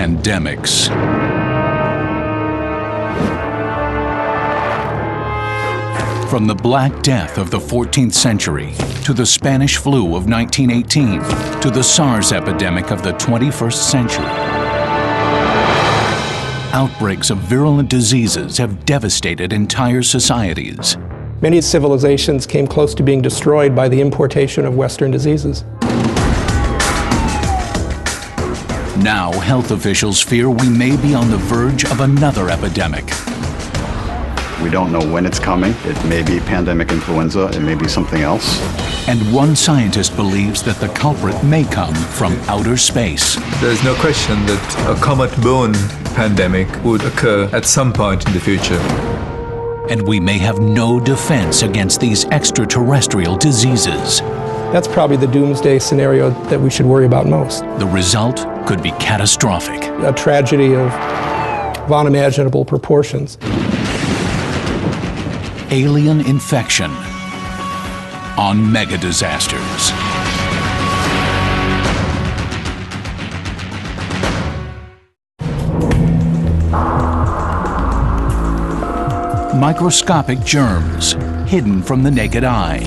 Pandemics. From the Black Death of the 14th century, to the Spanish flu of 1918, to the SARS epidemic of the 21st century, outbreaks of virulent diseases have devastated entire societies. Many civilizations came close to being destroyed by the importation of Western diseases. Now, health officials fear we may be on the verge of another epidemic. We don't know when it's coming. It may be pandemic influenza, it may be something else. And one scientist believes that the culprit may come from outer space. There's no question that a comet-borne pandemic would occur at some point in the future. And we may have no defense against these extraterrestrial diseases. That's probably the doomsday scenario that we should worry about most. The result could be catastrophic. A tragedy of unimaginable proportions. Alien infection on Mega Disasters. Microscopic germs hidden from the naked eye.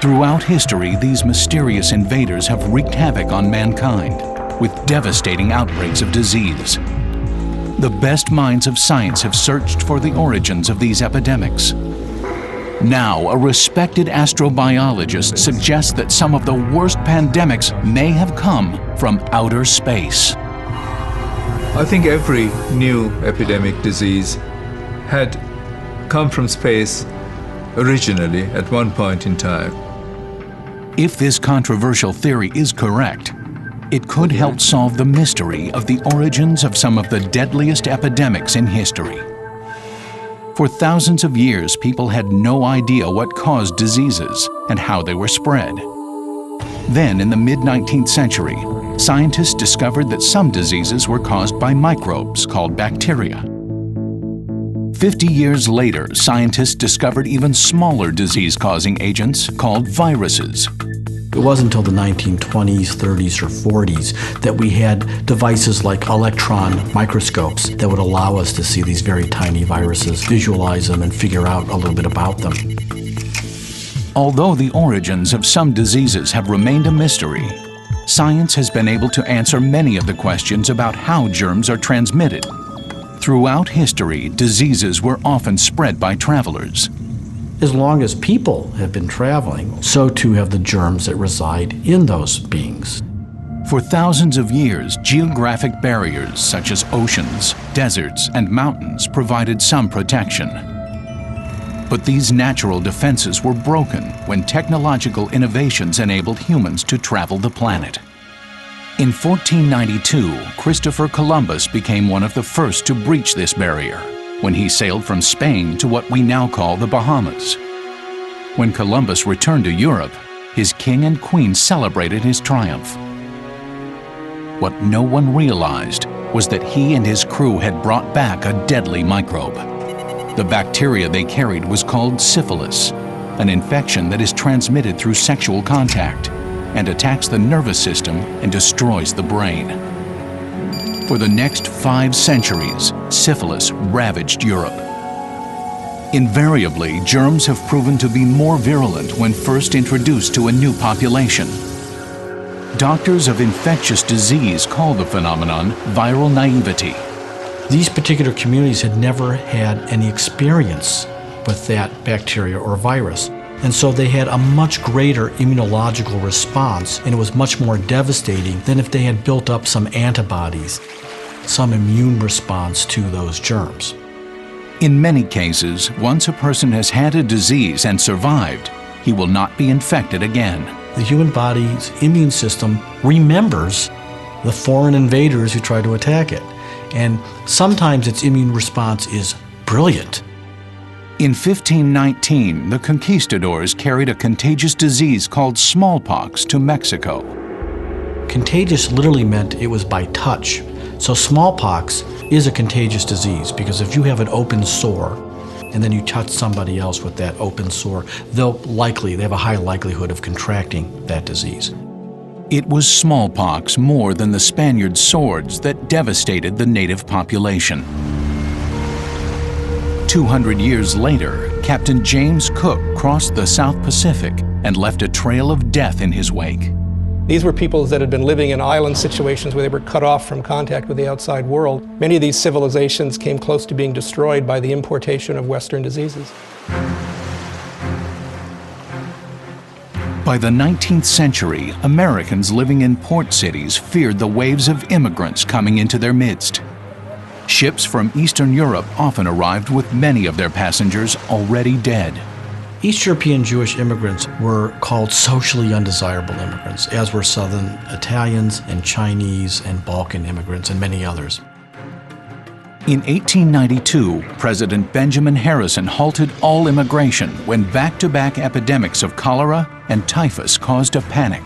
Throughout history, these mysterious invaders have wreaked havoc on mankind with devastating outbreaks of disease. The best minds of science have searched for the origins of these epidemics. Now, a respected astrobiologist suggests that some of the worst pandemics may have come from outer space. I think every new epidemic disease had come from space originally at one point in time. If this controversial theory is correct, it could help solve the mystery of the origins of some of the deadliest epidemics in history. For thousands of years, people had no idea what caused diseases and how they were spread. Then, in the mid-19th century, scientists discovered that some diseases were caused by microbes called bacteria. 50 years later, scientists discovered even smaller disease-causing agents called viruses. It wasn't until the 1920s, 30s, or 40s that we had devices like electron microscopes that would allow us to see these very tiny viruses, visualize them, and figure out a little bit about them. Although the origins of some diseases have remained a mystery, science has been able to answer many of the questions about how germs are transmitted. Throughout history, diseases were often spread by travelers. As long as people have been traveling, so too have the germs that reside in those beings. For thousands of years, geographic barriers such as oceans, deserts, and mountains provided some protection. But these natural defenses were broken when technological innovations enabled humans to travel the planet. In 1492, Christopher Columbus became one of the first to breach this barrier when he sailed from Spain to what we now call the Bahamas. When Columbus returned to Europe, his king and queen celebrated his triumph. What no one realized was that he and his crew had brought back a deadly microbe. The bacteria they carried was called syphilis, an infection that is transmitted through sexual contact and attacks the nervous system and destroys the brain. For the next 5 centuries, syphilis ravaged Europe. Invariably, germs have proven to be more virulent when first introduced to a new population. Doctors of infectious disease call the phenomenon viral naivety. These particular communities had never had any experience with that bacteria or virus. And so they had a much greater immunological response, and it was much more devastating than if they had built up some antibodies, some immune response to those germs. In many cases, once a person has had a disease and survived, he will not be infected again. The human body's immune system remembers the foreign invaders who try to attack it. And sometimes its immune response is brilliant. In 1519, the conquistadors carried a contagious disease called smallpox to Mexico. Contagious literally meant it was by touch. So smallpox is a contagious disease because if you have an open sore and then you touch somebody else with that open sore, they have a high likelihood of contracting that disease. It was smallpox more than the Spaniards' swords that devastated the native population. 200 years later, Captain James Cook crossed the South Pacific and left a trail of death in his wake. These were peoples that had been living in island situations where they were cut off from contact with the outside world. Many of these civilizations came close to being destroyed by the importation of Western diseases. By the 19th century, Americans living in port cities feared the waves of immigrants coming into their midst. Ships from Eastern Europe often arrived with many of their passengers already dead. East European Jewish immigrants were called socially undesirable immigrants, as were Southern Italians and Chinese and Balkan immigrants and many others. In 1892, President Benjamin Harrison halted all immigration when back-to-back epidemics of cholera and typhus caused a panic.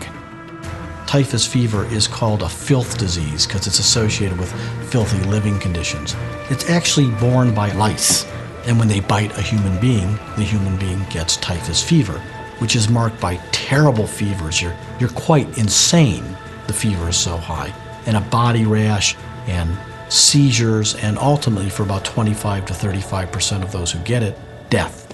Typhus fever is called a filth disease because it's associated with filthy living conditions. It's actually borne by lice, and when they bite a human being, the human being gets typhus fever, which is marked by terrible fevers. You're quite insane. The fever is so high, and a body rash and seizures, and ultimately, for about 25 to 35% of those who get it, death.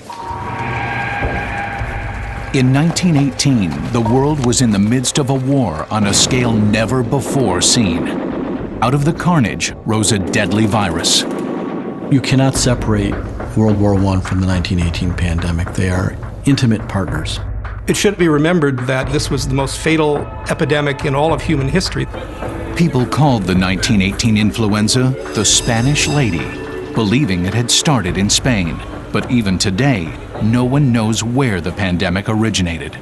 In 1918, the world was in the midst of a war on a scale never before seen. Out of the carnage rose a deadly virus. You cannot separate World War I from the 1918 pandemic. They are intimate partners. It should be remembered that this was the most fatal epidemic in all of human history. People called the 1918 influenza the Spanish Lady, believing it had started in Spain. But even today, no one knows where the pandemic originated.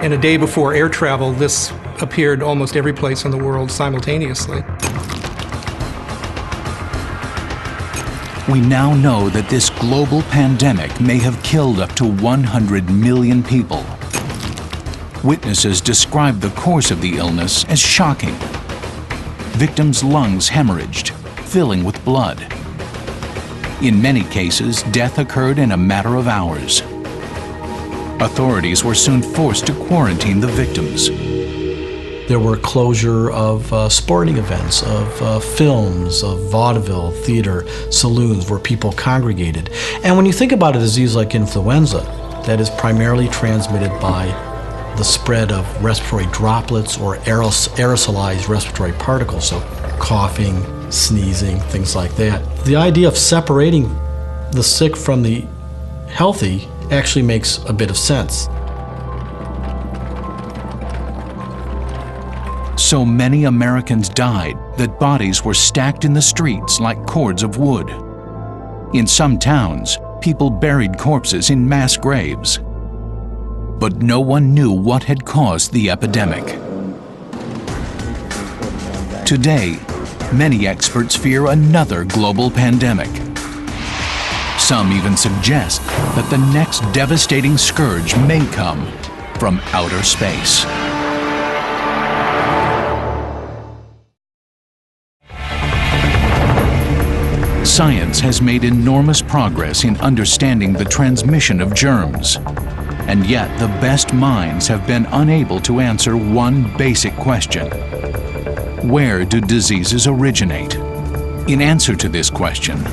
And a day before air travel, this appeared almost every place in the world simultaneously. We now know that this global pandemic may have killed up to 100 million people. Witnesses described the course of the illness as shocking. Victims' lungs hemorrhaged, filling with blood. In many cases, death occurred in a matter of hours. Authorities were soon forced to quarantine the victims. There were closure of sporting events, of films, of vaudeville, theater, saloons where people congregated. And when you think about a disease like influenza, that is primarily transmitted by the spread of respiratory droplets or aerosolized respiratory particles, so coughing, sneezing, things like that. The idea of separating the sick from the healthy actually makes a bit of sense. So many Americans died that bodies were stacked in the streets like cords of wood. In some towns, people buried corpses in mass graves. But no one knew what had caused the epidemic. Today, many experts fear another global pandemic. Some even suggest that the next devastating scourge may come from outer space. Science has made enormous progress in understanding the transmission of germs. And yet, the best minds have been unable to answer one basic question. Where do diseases originate? In answer to this question,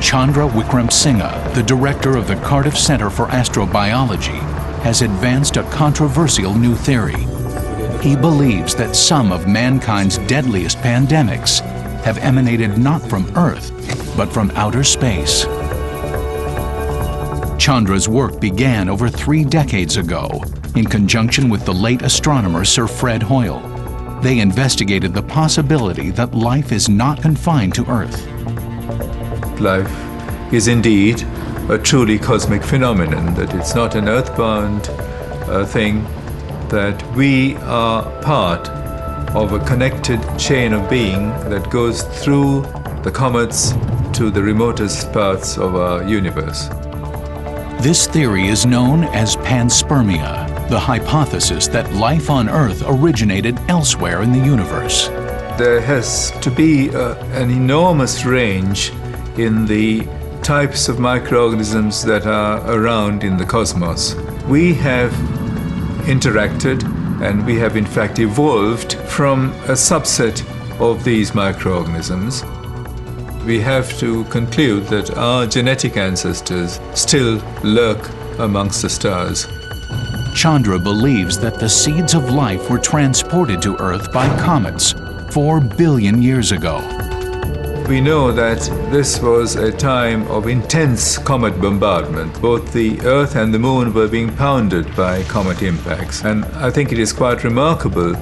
Chandra Wickramasinghe, the director of the Cardiff Center for Astrobiology, has advanced a controversial new theory. He believes that some of mankind's deadliest pandemics have emanated not from Earth, but from outer space. Chandra's work began over 3 decades ago in conjunction with the late astronomer Sir Fred Hoyle. They investigated the possibility that life is not confined to Earth. Life is indeed a truly cosmic phenomenon, that it's not an earthbound thing, that we are part of a connected chain of being that goes through the comets to the remotest parts of our universe. This theory is known as panspermia, the hypothesis that life on Earth originated elsewhere in the universe. There has to be an enormous range in the types of microorganisms that are around in the cosmos. We have interacted and we have in fact evolved from a subset of these microorganisms. We have to conclude that our genetic ancestors still lurk amongst the stars. Chandra believes that the seeds of life were transported to Earth by comets 4 billion years ago. We know that this was a time of intense comet bombardment. Both the Earth and the Moon were being pounded by comet impacts. And I think it is quite remarkable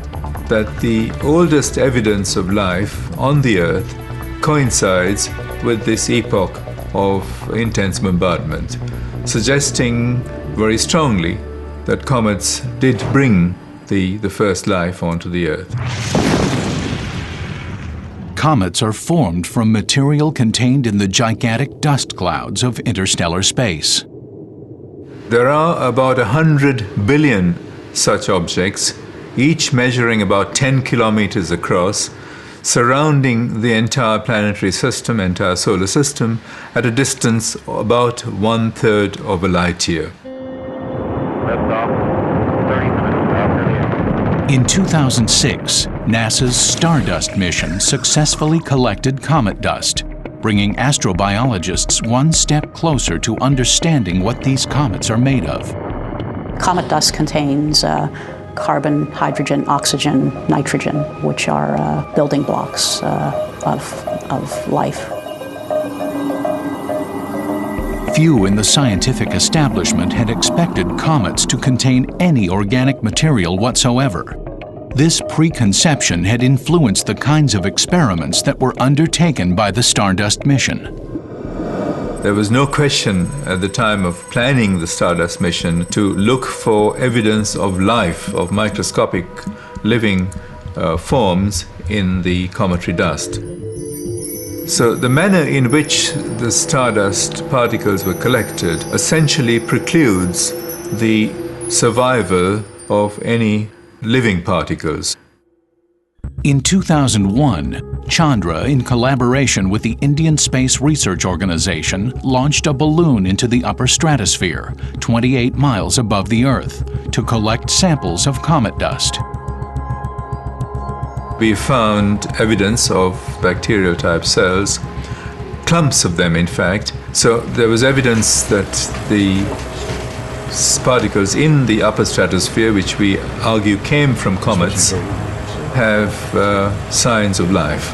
that the oldest evidence of life on the Earth coincides with this epoch of intense bombardment, suggesting very strongly that comets did bring the first life onto the Earth. Comets are formed from material contained in the gigantic dust clouds of interstellar space. There are about 100 billion such objects, each measuring about 10 kilometers across, surrounding the entire planetary system, entire solar system, at a distance about 1/3 of a light year. In 2006, NASA's Stardust mission successfully collected comet dust, bringing astrobiologists one step closer to understanding what these comets are made of. Comet dust contains carbon, hydrogen, oxygen, nitrogen, which are building blocks of life. Few in the scientific establishment had expected comets to contain any organic material whatsoever. This preconception had influenced the kinds of experiments that were undertaken by the Stardust mission. There was no question at the time of planning the Stardust mission to look for evidence of life, of microscopic living forms in the cometary dust. So the manner in which the stardust particles were collected essentially precludes the survival of any living particles. In 2001, Chandra, in collaboration with the Indian Space Research Organization, launched a balloon into the upper stratosphere, 28 miles above the Earth, to collect samples of comet dust. We found evidence of bacterial-type cells, clumps of them in fact. So there was evidence that the particles in the upper stratosphere, which we argue came from comets, have signs of life.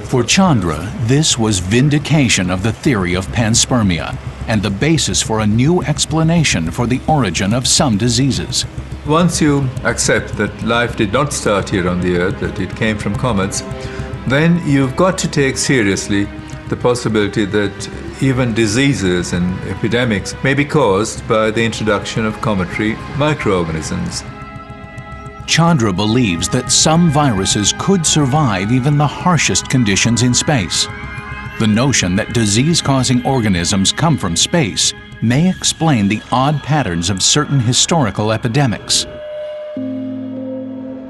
For Chandra, this was vindication of the theory of panspermia and the basis for a new explanation for the origin of some diseases. Once you accept that life did not start here on the Earth, that it came from comets, then you've got to take seriously the possibility that even diseases and epidemics may be caused by the introduction of cometary microorganisms. Chandra believes that some viruses could survive even the harshest conditions in space. The notion that disease-causing organisms come from space may explain the odd patterns of certain historical epidemics,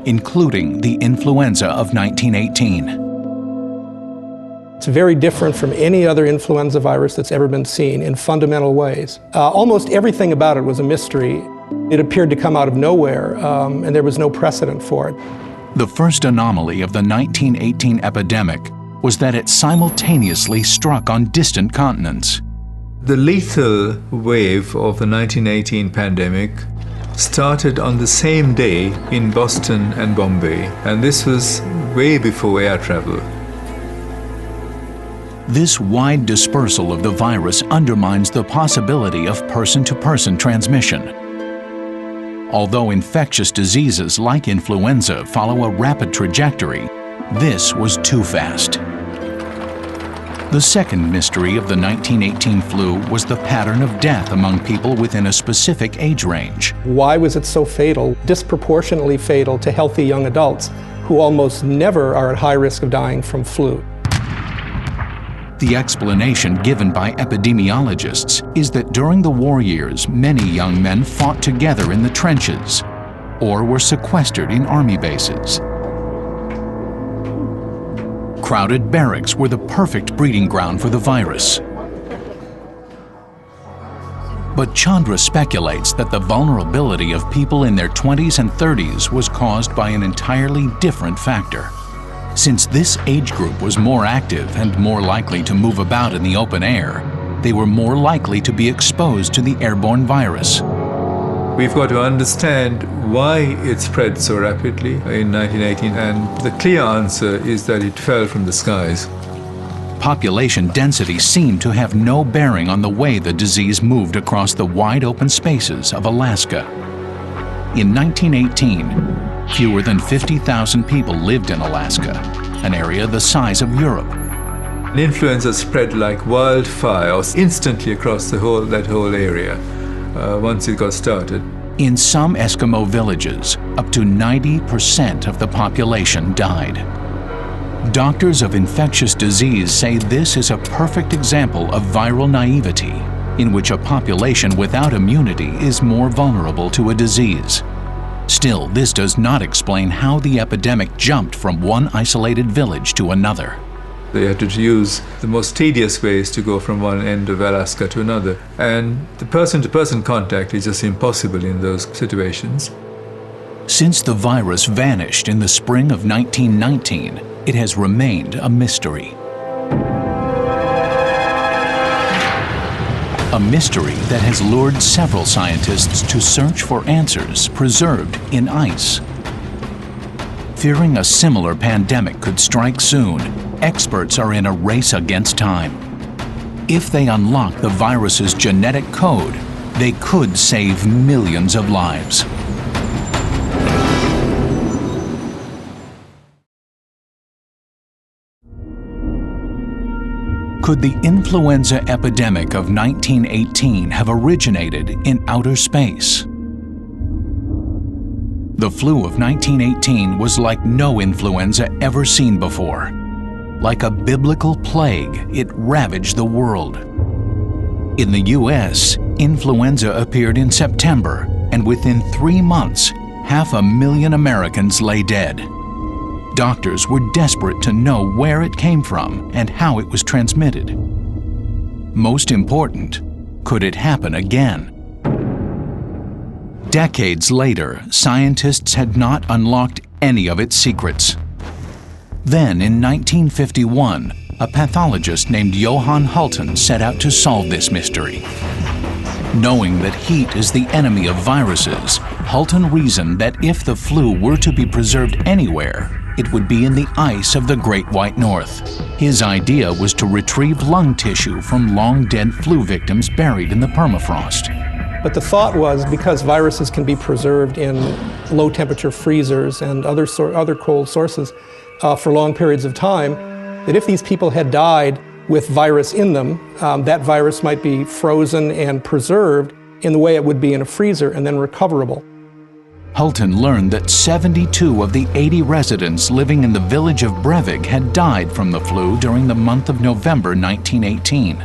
including the influenza of 1918. It's very different from any other influenza virus that's ever been seen in fundamental ways. Almost everything about it was a mystery. It appeared to come out of nowhere, and there was no precedent for it. The first anomaly of the 1918 epidemic was that it simultaneously struck on distant continents. The lethal wave of the 1918 pandemic started on the same day in Boston and Bombay, and this was way before air travel. This wide dispersal of the virus undermines the possibility of person-to-person transmission. Although infectious diseases like influenza follow a rapid trajectory, this was too fast. The second mystery of the 1918 flu was the pattern of death among people within a specific age range. Why was it so fatal, disproportionately fatal to healthy young adults who almost never are at high risk of dying from flu? The explanation given by epidemiologists is that during the war years, many young men fought together in the trenches or were sequestered in army bases. Crowded barracks were the perfect breeding ground for the virus. But Chandra speculates that the vulnerability of people in their 20s and 30s was caused by an entirely different factor. Since this age group was more active and more likely to move about in the open air, they were more likely to be exposed to the airborne virus. We've got to understand why it spread so rapidly in 1918, and the clear answer is that it fell from the skies. Population density seemed to have no bearing on the way the disease moved across the wide open spaces of Alaska. In 1918, fewer than 50,000 people lived in Alaska, an area the size of Europe. Influenza spread like wildfire instantly across that whole area once it got started. In some Eskimo villages, up to 90% of the population died. Doctors of infectious disease say this is a perfect example of viral naivety, in which a population without immunity is more vulnerable to a disease. Still, this does not explain how the epidemic jumped from one isolated village to another. They had to use the most tedious ways to go from one end of Alaska to another, and the person-to-person contact is just impossible in those situations. Since the virus vanished in the spring of 1919, it has remained a mystery. A mystery that has lured several scientists to search for answers preserved in ice. Fearing a similar pandemic could strike soon, experts are in a race against time. If they unlock the virus's genetic code, they could save millions of lives. Could the influenza epidemic of 1918 have originated in outer space? The flu of 1918 was like no influenza ever seen before. Like a biblical plague, it ravaged the world. In the US, influenza appeared in September, and within 3 months, 500,000 Americans lay dead. Doctors were desperate to know where it came from and how it was transmitted. Most important, could it happen again? Decades later, scientists had not unlocked any of its secrets. Then, in 1951, a pathologist named Johan Hultin set out to solve this mystery. Knowing that heat is the enemy of viruses, Hultin reasoned that if the flu were to be preserved anywhere, it would be in the ice of the Great White North. His idea was to retrieve lung tissue from long-dead flu victims buried in the permafrost. But the thought was, because viruses can be preserved in low-temperature freezers and other cold sources for long periods of time, that if these people had died with virus in them, that virus might be frozen and preserved in the way it would be in a freezer and then recoverable. Hultin learned that 72 of the 80 residents living in the village of Brevig had died from the flu during the month of November 1918.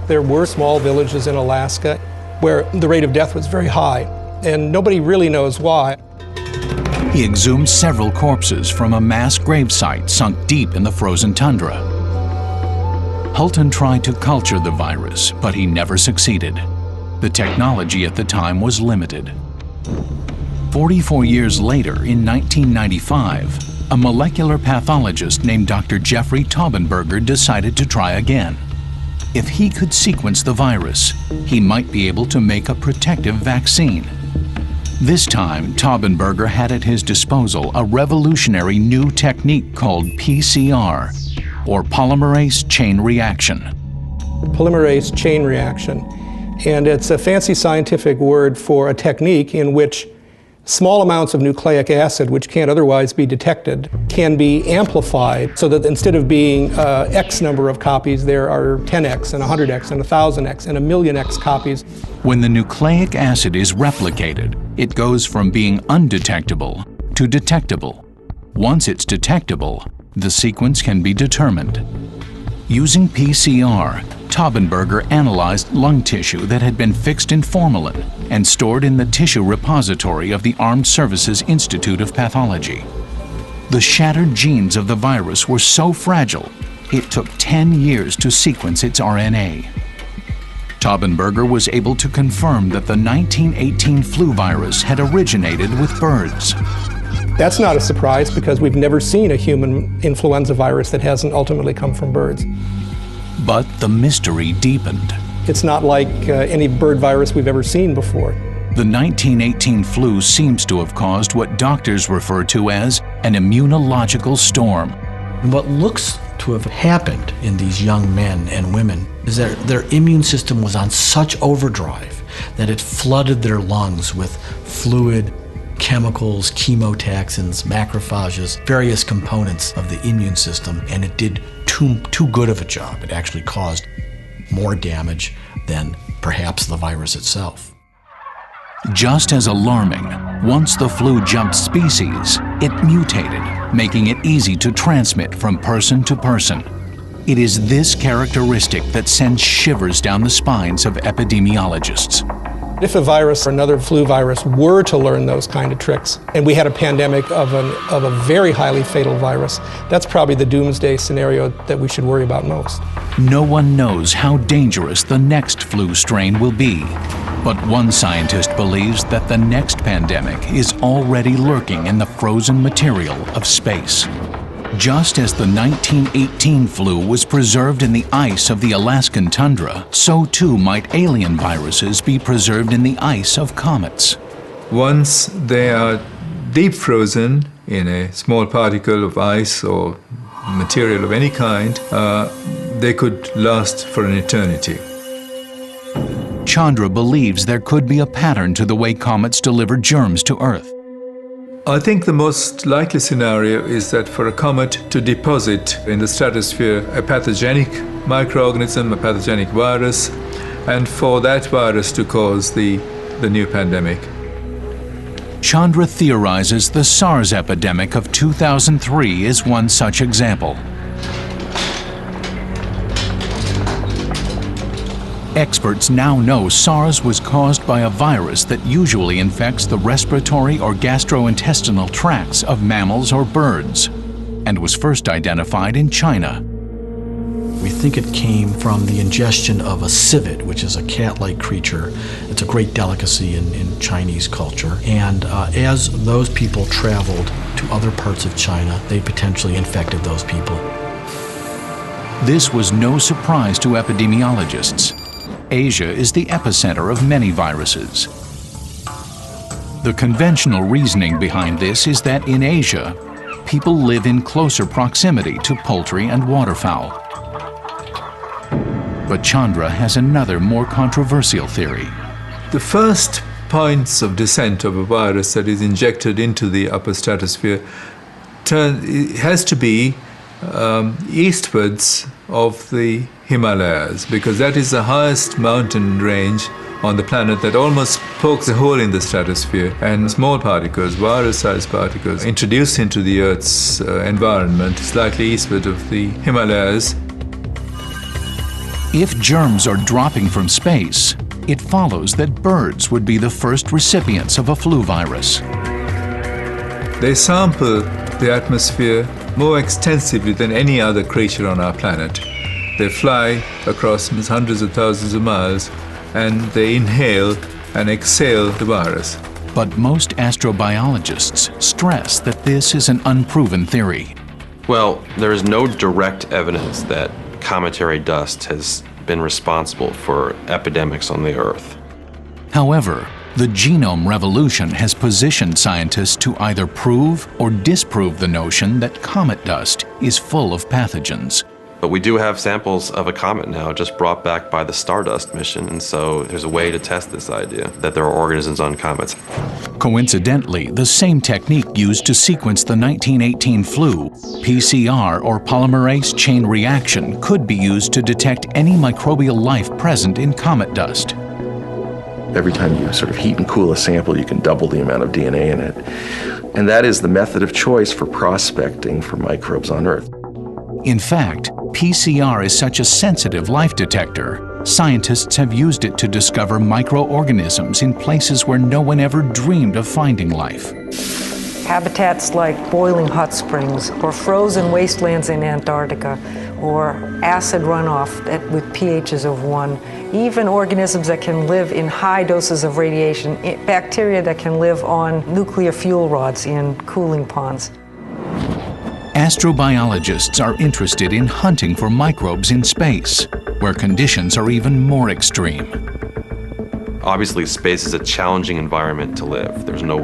There were small villages in Alaska where the rate of death was very high, and nobody really knows why. He exhumed several corpses from a mass gravesite sunk deep in the frozen tundra. Hultin tried to culture the virus, but he never succeeded. The technology at the time was limited. 44 years later, in 1995, a molecular pathologist named Dr. Jeffrey Taubenberger decided to try again. If he could sequence the virus, he might be able to make a protective vaccine. This time, Taubenberger had at his disposal a revolutionary new technique called PCR, or polymerase chain reaction. Polymerase chain reaction. And it's a fancy scientific word for a technique in which small amounts of nucleic acid, which can't otherwise be detected, can be amplified so that instead of being X number of copies, there are 10x and 100x and 1000x and 1,000,000x copies. When the nucleic acid is replicated, it goes from being undetectable to detectable. Once it's detectable, the sequence can be determined. Using PCR, Taubenberger analyzed lung tissue that had been fixed in formalin and stored in the tissue repository of the Armed Services Institute of Pathology. The shattered genes of the virus were so fragile, it took 10 years to sequence its RNA. Taubenberger was able to confirm that the 1918 flu virus had originated with birds. That's not a surprise because we've never seen a human influenza virus that hasn't ultimately come from birds. But the mystery deepened. It's not like any bird virus we've ever seen before. The 1918 flu seems to have caused what doctors refer to as an immunological storm. What looks to have happened in these young men and women is that their immune system was on such overdrive that it flooded their lungs with fluid, chemicals, chemotaxins, macrophages, various components of the immune system, and it did too good of a job. It actually caused more damage than perhaps the virus itself. Just as alarming, once the flu jumped species, it mutated, making it easy to transmit from person to person. It is this characteristic that sends shivers down the spines of epidemiologists. If a virus or another flu virus were to learn those kind of tricks, and we had a pandemic of a very highly fatal virus, that's probably the doomsday scenario that we should worry about most. No one knows how dangerous the next flu strain will be. But one scientist believes that the next pandemic is already lurking in the frozen material of space. Just as the 1918 flu was preserved in the ice of the Alaskan tundra, so too might alien viruses be preserved in the ice of comets. Once they are deep frozen in a small particle of ice or material of any kind, they could last for an eternity. Chandra believes there could be a pattern to the way comets deliver germs to Earth. I think the most likely scenario is that for a comet to deposit in the stratosphere a pathogenic microorganism, a pathogenic virus, and for that virus to cause the new pandemic. Chandra theorizes the SARS epidemic of 2003 is one such example. Experts now know SARS was caused by a virus that usually infects the respiratory or gastrointestinal tracts of mammals or birds, and was first identified in China. We think it came from the ingestion of a civet, which is a cat-like creature. It's a great delicacy in Chinese culture. And as those people traveled to other parts of China, they potentially infected those people. This was no surprise to epidemiologists. Asia is the epicenter of many viruses. The conventional reasoning behind this is that in Asia, people live in closer proximity to poultry and waterfowl. But Chandra has another more controversial theory. The first points of descent of a virus that is injected into the upper stratosphere has to be eastwards of the Himalayas, because that is the highest mountain range on the planet that almost pokes a hole in the stratosphere, and small particles, virus-sized particles, introduced into the Earth's environment slightly eastward of the Himalayas. If germs are dropping from space, it follows that birds would be the first recipients of a flu virus. They sample the atmosphere more extensively than any other creature on our planet. They fly across hundreds of thousands of miles, and they inhale and exhale the virus. But most astrobiologists stress that this is an unproven theory. Well, there is no direct evidence that cometary dust has been responsible for epidemics on the Earth. However, the genome revolution has positioned scientists to either prove or disprove the notion that comet dust is full of pathogens. But we do have samples of a comet now just brought back by the Stardust mission, and so there's a way to test this idea that there are organisms on comets. Coincidentally, the same technique used to sequence the 1918 flu, PCR or polymerase chain reaction, could be used to detect any microbial life present in comet dust. Every time you sort of heat and cool a sample, you can double the amount of DNA in it. And that is the method of choice for prospecting for microbes on Earth. In fact, PCR is such a sensitive life detector, scientists have used it to discover microorganisms in places where no one ever dreamed of finding life. Habitats like boiling hot springs, or frozen wastelands in Antarctica, or acid runoff with pHs of 1 even organisms that can live in high doses of radiation, bacteria that can live on nuclear fuel rods in cooling ponds. Astrobiologists are interested in hunting for microbes in space, where conditions are even more extreme. Obviously, space is a challenging environment to live. There's no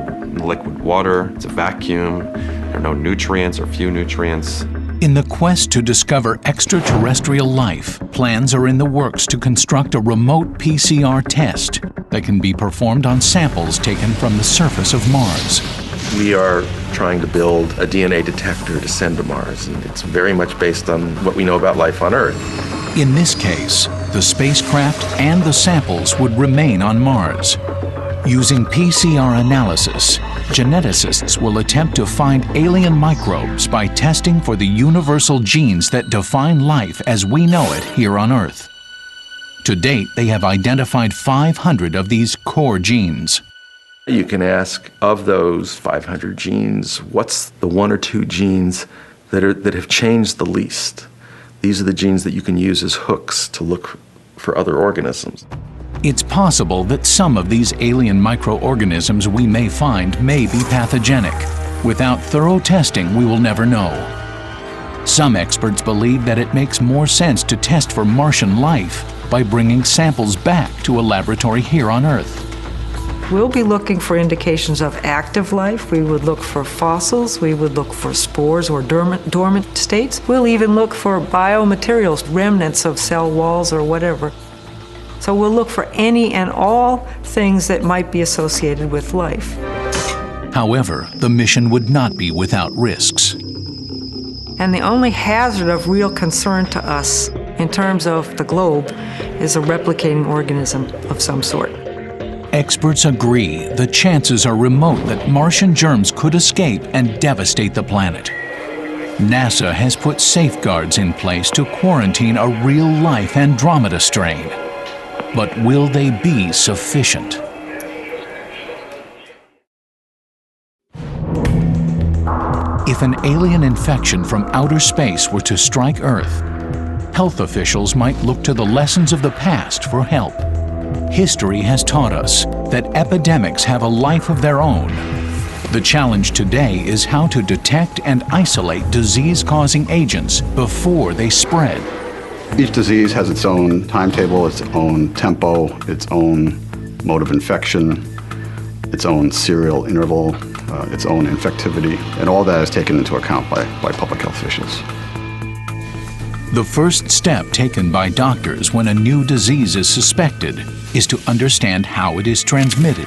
liquid water, it's a vacuum, there are no nutrients or few nutrients. In the quest to discover extraterrestrial life, plans are in the works to construct a remote PCR test that can be performed on samples taken from the surface of Mars. We are trying to build a DNA detector to send to Mars, and it's very much based on what we know about life on Earth. In this case, the spacecraft and the samples would remain on Mars. Using PCR analysis, geneticists will attempt to find alien microbes by testing for the universal genes that define life as we know it here on Earth. To date, they have identified 500 of these core genes. You can ask, of those 500 genes, what's the 1 or 2 genes that have changed the least? These are the genes that you can use as hooks to look for other organisms. It's possible that some of these alien microorganisms we may find may be pathogenic. Without thorough testing, we will never know. Some experts believe that it makes more sense to test for Martian life by bringing samples back to a laboratory here on Earth. We'll be looking for indications of active life. We would look for fossils. We would look for spores or dormant states. We'll even look for biomaterials, remnants of cell walls or whatever. So we'll look for any and all things that might be associated with life. However, the mission would not be without risks. And the only hazard of real concern to us in terms of the globe is a replicating organism of some sort. Experts agree the chances are remote that Martian germs could escape and devastate the planet. NASA has put safeguards in place to quarantine a real-life Andromeda strain. But will they be sufficient? If an alien infection from outer space were to strike Earth, health officials might look to the lessons of the past for help. History has taught us that epidemics have a life of their own. The challenge today is how to detect and isolate disease-causing agents before they spread. Each disease has its own timetable, its own tempo, its own mode of infection, its own serial interval, its own infectivity, and all that is taken into account by public health officials. The first step taken by doctors when a new disease is suspected is to understand how it is transmitted.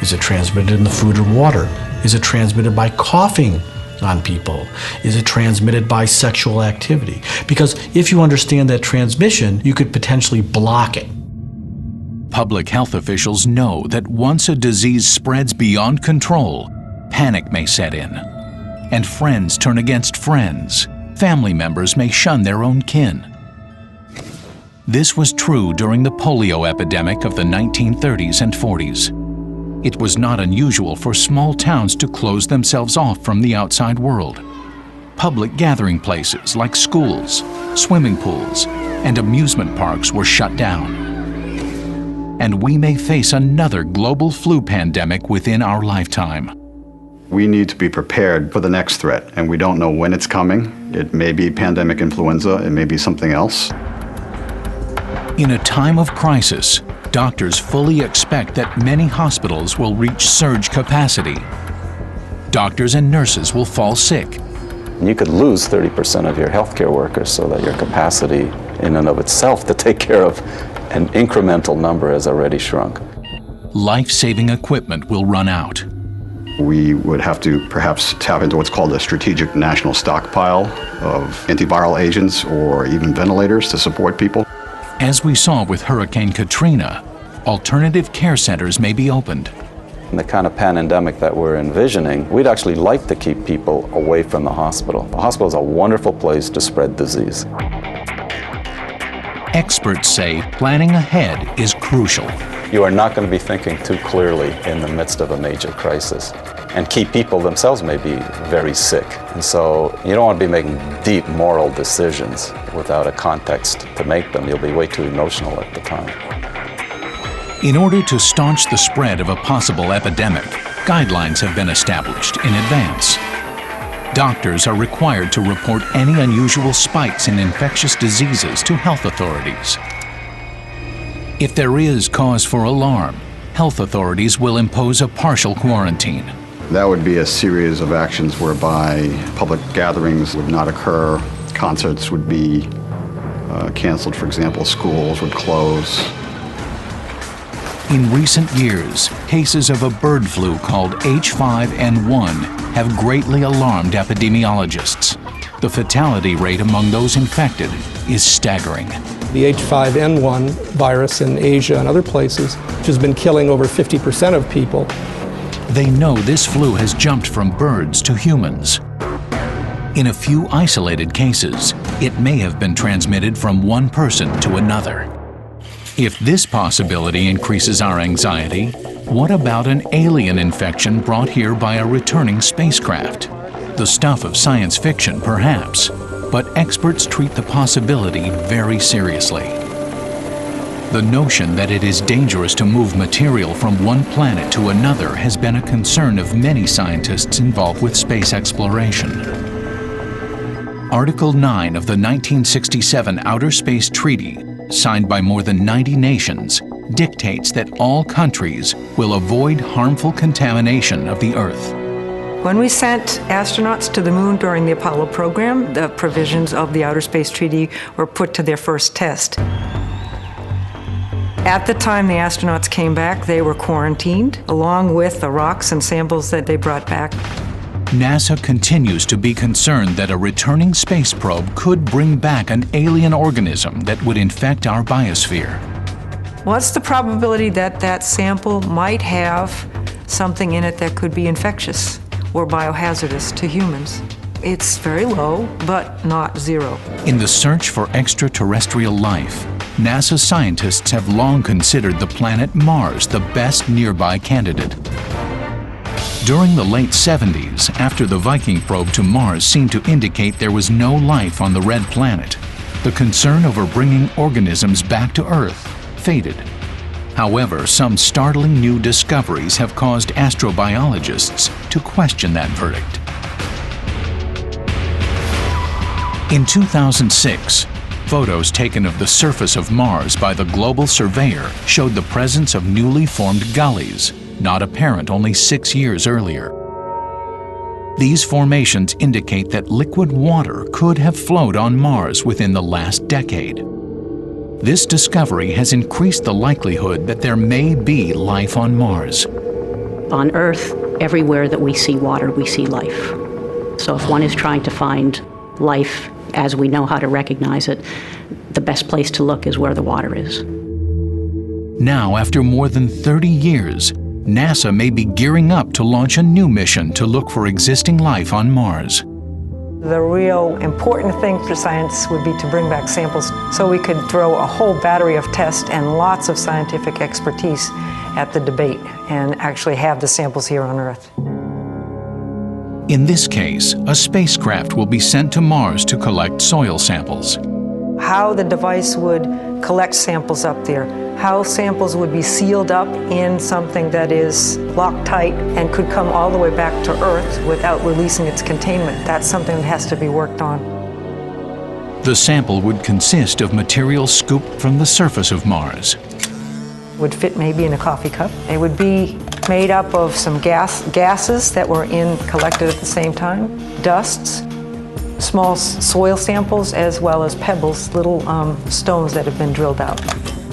Is it transmitted in the food or water? Is it transmitted by coughing on people? Is it transmitted by sexual activity? Because if you understand that transmission, you could potentially block it. Public health officials know that once a disease spreads beyond control, panic may set in, and friends turn against friends. Family members may shun their own kin. This was true during the polio epidemic of the 1930s and 40s. It was not unusual for small towns to close themselves off from the outside world. Public gathering places like schools, swimming pools, and amusement parks were shut down. And we may face another global flu pandemic within our lifetime. We need to be prepared for the next threat, and we don't know when it's coming. It may be pandemic influenza, it may be something else. In a time of crisis, doctors fully expect that many hospitals will reach surge capacity. Doctors and nurses will fall sick. You could lose 30% of your healthcare workers so that your capacity in and of itself to take care of an incremental number has already shrunk. Life-saving equipment will run out. We would have to perhaps tap into what's called a strategic national stockpile of antiviral agents or even ventilators to support people. As we saw with Hurricane Katrina, alternative care centers may be opened. In the kind of pandemic that we're envisioning, we'd actually like to keep people away from the hospital. The hospital is a wonderful place to spread disease. Experts say planning ahead is crucial. You are not going to be thinking too clearly in the midst of a major crisis. and key people themselves may be very sick. And so you don't want to be making deep moral decisions without a context to make them. You'll be way too emotional at the time. In order to staunch the spread of a possible epidemic, guidelines have been established in advance. Doctors are required to report any unusual spikes in infectious diseases to health authorities. If there is cause for alarm, health authorities will impose a partial quarantine. That would be a series of actions whereby public gatherings would not occur, concerts would be canceled, for example, schools would close. In recent years, cases of a bird flu called H5N1 have greatly alarmed epidemiologists. The fatality rate among those infected is staggering. The H5N1 virus in Asia and other places, which has been killing over 50% of people. They know this flu has jumped from birds to humans. In a few isolated cases, it may have been transmitted from one person to another. If this possibility increases our anxiety, what about an alien infection brought here by a returning spacecraft? The stuff of science fiction, perhaps, but experts treat the possibility very seriously. The notion that it is dangerous to move material from one planet to another has been a concern of many scientists involved with space exploration. Article 9 of the 1967 Outer Space Treaty, signed by more than 90 nations, dictates that all countries will avoid harmful contamination of the Earth. When we sent astronauts to the moon during the Apollo program, the provisions of the Outer Space Treaty were put to their first test. At the time the astronauts came back, they were quarantined, along with the rocks and samples that they brought back. NASA continues to be concerned that a returning space probe could bring back an alien organism that would infect our biosphere. What's the probability that that sample might have something in it that could be infectious or biohazardous to humans? It's very low, but not zero. In the search for extraterrestrial life, NASA scientists have long considered the planet Mars the best nearby candidate. During the late 70s, after the Viking probe to Mars seemed to indicate there was no life on the red planet, the concern over bringing organisms back to Earth faded. However, some startling new discoveries have caused astrobiologists to question that verdict. In 2006, photos taken of the surface of Mars by the Global Surveyor showed the presence of newly formed gullies, not apparent only 6 years earlier. These formations indicate that liquid water could have flowed on Mars within the last decade. This discovery has increased the likelihood that there may be life on Mars. On Earth, everywhere that we see water, we see life. So if one is trying to find life as we know how to recognize it, the best place to look is where the water is. Now, after more than 30 years, NASA may be gearing up to launch a new mission to look for existing life on Mars. The real important thing for science would be to bring back samples so we could throw a whole battery of tests and lots of scientific expertise at the debate and actually have the samples here on Earth. In this case, a spacecraft will be sent to Mars to collect soil samples. How the device would collect samples up there, how samples would be sealed up in something that is locked tight and could come all the way back to Earth without releasing its containment. That's something that has to be worked on. The sample would consist of material scooped from the surface of Mars. Would fit maybe in a coffee cup. It would be made up of some gases that were collected at the same time, dusts, small soil samples, as well as pebbles, little stones that have been drilled out.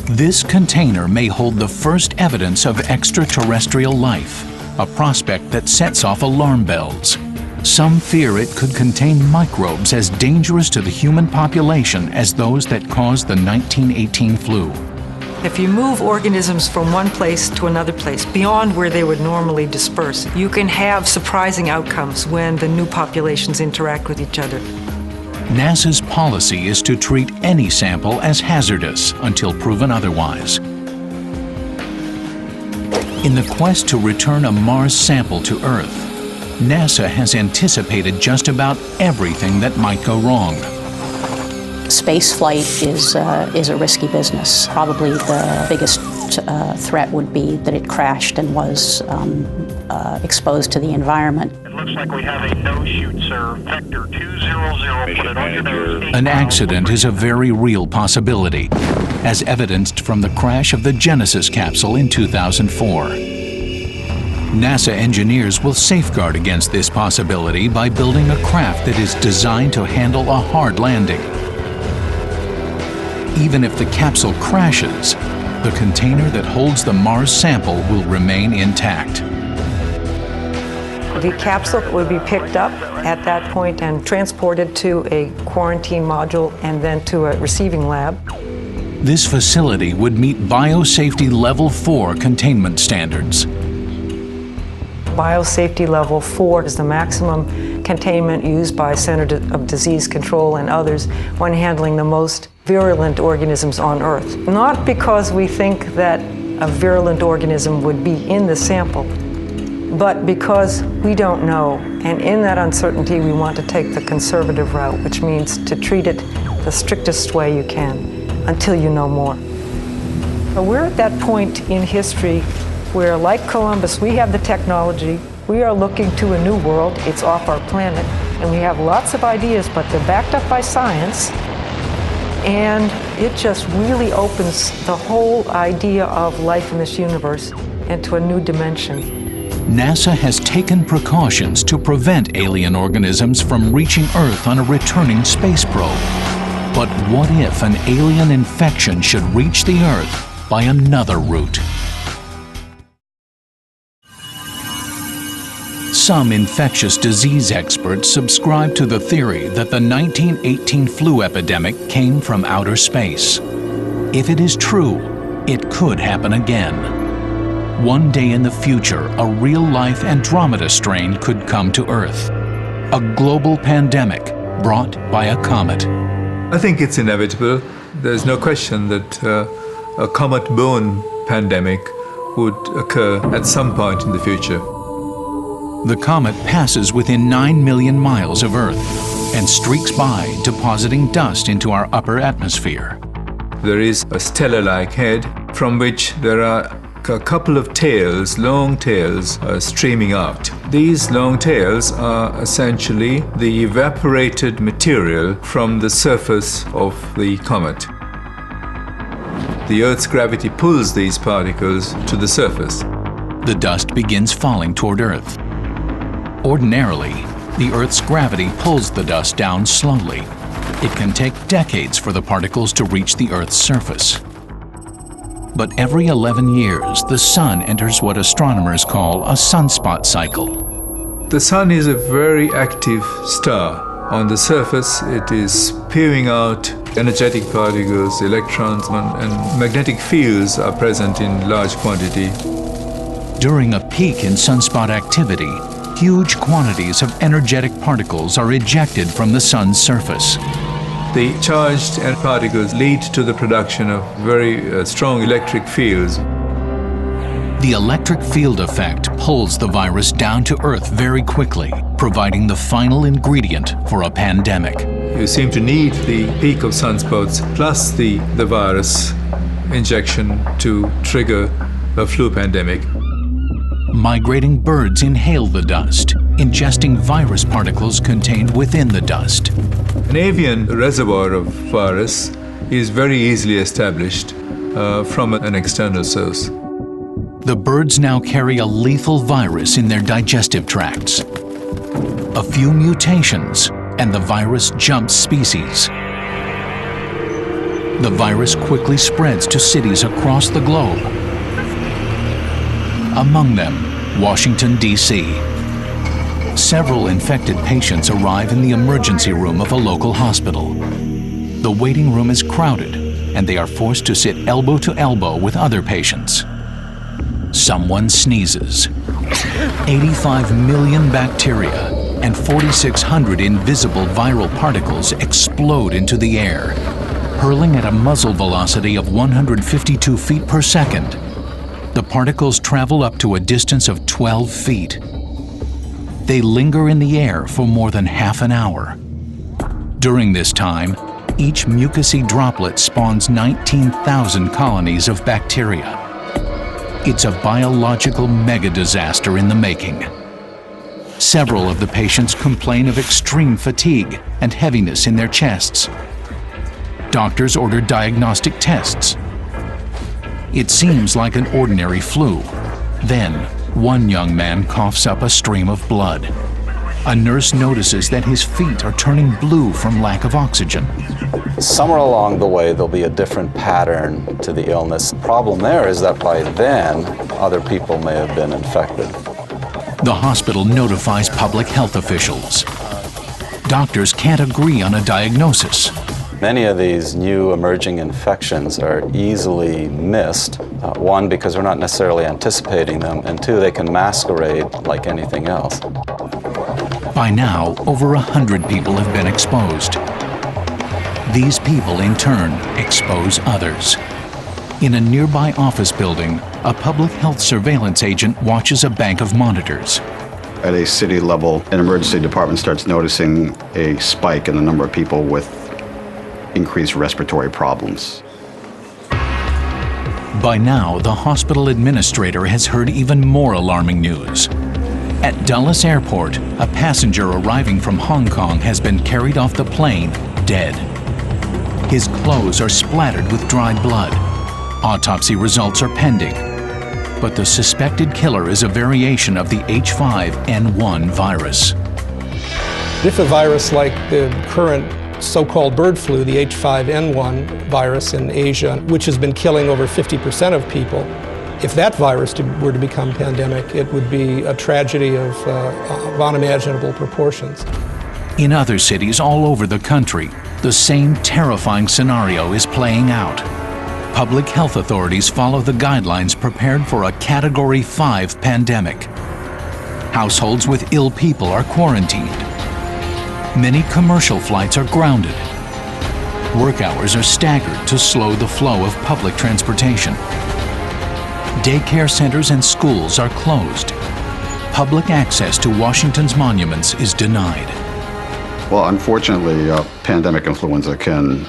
This container may hold the first evidence of extraterrestrial life, a prospect that sets off alarm bells. Some fear it could contain microbes as dangerous to the human population as those that caused the 1918 flu. If you move organisms from one place to another place, beyond where they would normally disperse, you can have surprising outcomes when the new populations interact with each other. NASA's policy is to treat any sample as hazardous until proven otherwise. In the quest to return a Mars sample to Earth, NASA has anticipated just about everything that might go wrong. Space flight is a risky business. Probably the biggest threat would be that it crashed and was exposed to the environment. It looks like we have a no-shoot, sir. Vector 200. Put it on your nose. An accident is a very real possibility, as evidenced from the crash of the Genesis capsule in 2004. NASA engineers will safeguard against this possibility by building a craft that is designed to handle a hard landing. Even if the capsule crashes, the container that holds the Mars sample will remain intact. The capsule would be picked up at that point and transported to a quarantine module and then to a receiving lab. This facility would meet Biosafety Level 4 containment standards. Biosafety Level 4 is the maximum containment used by Center of Disease Control and others when handling the most virulent organisms on Earth. Not because we think that a virulent organism would be in the sample, but because we don't know. And in that uncertainty, we want to take the conservative route, which means to treat it the strictest way you can until you know more. So we're at that point in history where, like Columbus, we have the technology, we are looking to a new world, it's off our planet, and we have lots of ideas, but they're backed up by science, and it just really opens the whole idea of life in this universe into a new dimension. NASA has taken precautions to prevent alien organisms from reaching Earth on a returning space probe. But what if an alien infection should reach the Earth by another route? Some infectious disease experts subscribe to the theory that the 1918 flu epidemic came from outer space. If it is true, it could happen again. One day in the future, a real-life Andromeda strain could come to Earth. A global pandemic brought by a comet. I think it's inevitable. There's no question that a comet-borne pandemic would occur at some point in the future. The comet passes within 9 million miles of Earth and streaks by, depositing dust into our upper atmosphere. There is a stellar-like head from which there are a couple of tails, long tails, streaming out. These long tails are essentially the evaporated material from the surface of the comet. The Earth's gravity pulls these particles to the surface. The dust begins falling toward Earth. Ordinarily, the Earth's gravity pulls the dust down slowly. It can take decades for the particles to reach the Earth's surface. But every 11 years, the Sun enters what astronomers call a sunspot cycle. The Sun is a very active star. On the surface, it is spewing out energetic particles, electrons, and magnetic fields are present in large quantity. During a peak in sunspot activity, huge quantities of energetic particles are ejected from the Sun's surface. The charged particles lead to the production of very strong electric fields. The electric field effect pulls the virus down to Earth very quickly, providing the final ingredient for a pandemic. You seem to need the peak of sunspots plus the virus injection to trigger a flu pandemic. Migrating birds inhale the dust, ingesting virus particles contained within the dust. An avian reservoir of virus is very easily established from an external source. The birds now carry a lethal virus in their digestive tracts. A few mutations, and the virus jumps species. The virus quickly spreads to cities across the globe. Among them, Washington, D.C. Several infected patients arrive in the emergency room of a local hospital. The waiting room is crowded, and they are forced to sit elbow to elbow with other patients. Someone sneezes. 85 million bacteria and 4,600 invisible viral particles explode into the air, hurling at a muzzle velocity of 152 feet per second. The particles travel up to a distance of 12 feet. They linger in the air for more than half an hour. During this time, each mucousy droplet spawns 19,000 colonies of bacteria. It's a biological mega-disaster in the making. Several of the patients complain of extreme fatigue and heaviness in their chests. Doctors order diagnostic tests. It seems like an ordinary flu. Then, one young man coughs up a stream of blood. A nurse notices that his feet are turning blue from lack of oxygen. Somewhere along the way, there'll be a different pattern to the illness. The problem there is that by then, other people may have been infected. The hospital notifies public health officials. Doctors can't agree on a diagnosis. Many of these new emerging infections are easily missed. One, because we're not necessarily anticipating them, and two, they can masquerade like anything else. By now, over 100 people have been exposed. These people, in turn, expose others. In a nearby office building, a public health surveillance agent watches a bank of monitors. At a city level, an emergency department starts noticing a spike in the number of people with increased respiratory problems. By now, the hospital administrator has heard even more alarming news. At Dulles Airport, a passenger arriving from Hong Kong has been carried off the plane dead. His clothes are splattered with dried blood. Autopsy results are pending. But the suspected killer is a variation of the H5N1 virus. If a virus like the current so-called bird flu, the H5N1 virus in Asia, which has been killing over 50% of people, if that virus were to become pandemic, it would be a tragedy of unimaginable proportions. In other cities all over the country, the same terrifying scenario is playing out. Public health authorities follow the guidelines prepared for a Category 5 pandemic. Households with ill people are quarantined. Many commercial flights are grounded. Work hours are staggered to slow the flow of public transportation. Daycare centers and schools are closed. Public access to Washington's monuments is denied. Well, unfortunately, pandemic influenza can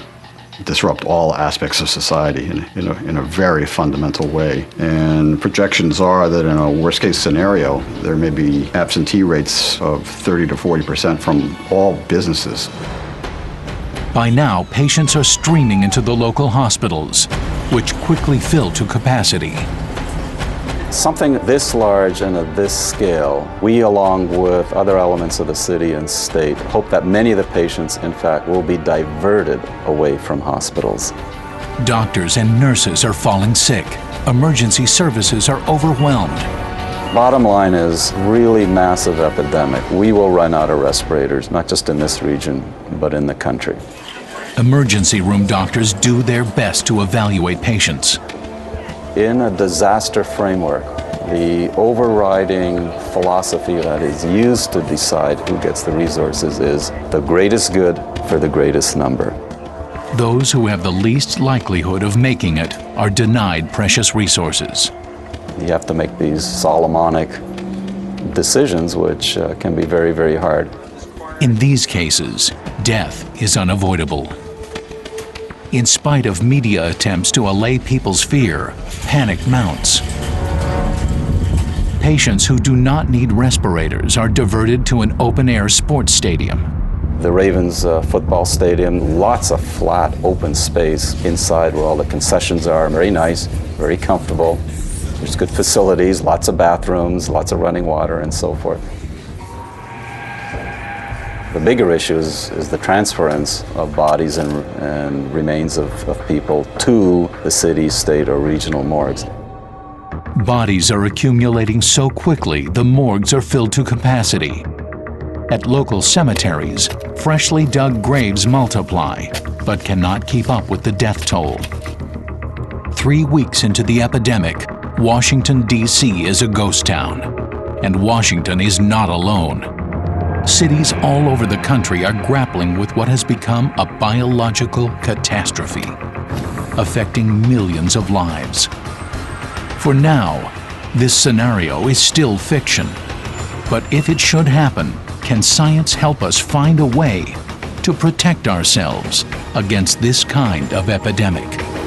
disrupt all aspects of society in a very fundamental way. And projections are that in a worst-case scenario, there may be absentee rates of 30 to 40% from all businesses. By now, patients are streaming into the local hospitals, which quickly fill to capacity. Something this large and of this scale, we, along with other elements of the city and state, hope that many of the patients, in fact, will be diverted away from hospitals. Doctors and nurses are falling sick. Emergency services are overwhelmed. Bottom line is, really massive epidemic. We will run out of respirators, not just in this region, but in the country. Emergency room doctors do their best to evaluate patients. In a disaster framework, the overriding philosophy that is used to decide who gets the resources is the greatest good for the greatest number. Those who have the least likelihood of making it are denied precious resources. You have to make these Solomonic decisions, which can be very, very hard. In these cases, death is unavoidable. In spite of media attempts to allay people's fear, panic mounts. Patients who do not need respirators are diverted to an open-air sports stadium. The Ravens football stadium, lots of flat, open space inside where all the concessions are. Very nice, very comfortable. There's good facilities, lots of bathrooms, lots of running water, and so forth. The bigger issue is the transference of bodies and remains of people to the city, state, or regional morgues. Bodies are accumulating so quickly, the morgues are filled to capacity. At local cemeteries, freshly dug graves multiply, but cannot keep up with the death toll. 3 weeks into the epidemic, Washington, D.C. is a ghost town. And Washington is not alone. Cities all over the country are grappling with what has become a biological catastrophe, affecting millions of lives. For now, this scenario is still fiction. But if it should happen, can science help us find a way to protect ourselves against this kind of epidemic?